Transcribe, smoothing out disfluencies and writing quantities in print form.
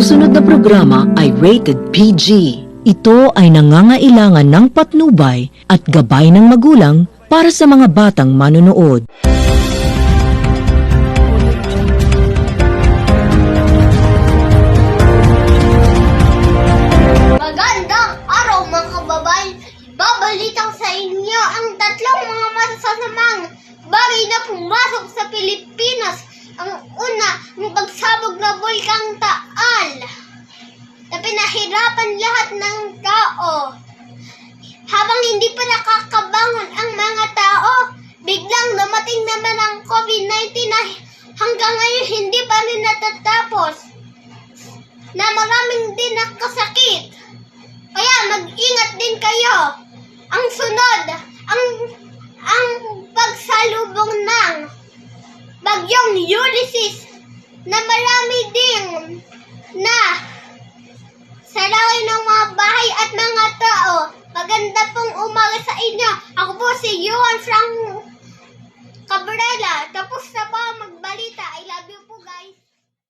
susunod na programa ay rated PG. Ito ay nangangailangan ng patnubay at gabay ng magulang para sa mga batang manonood. Magandang araw mga kababayan! Babalitang sa inyo ang tatlong mga masasamang bagay na pumasok sa Pilipinas. Ang una, ang pagsabog na Bulkang Taal na pinahirapan lahat ng tao. Habang hindi pa nakakabangon ang mga tao, biglang dumating naman ang COVID-19 na hanggang ngayon hindi pa rin natatapos, na maraming din nakasakit. Kaya mag-ingat din kayo. Ang sunod, ang pagsalubong ng Bagyong Ulysses na marami ding na sarawin ng mga bahay at mga tao. Maganda pong umaga sa inyo. Ako po si Juan Frank Cabrera. Tapos na ba magbalita?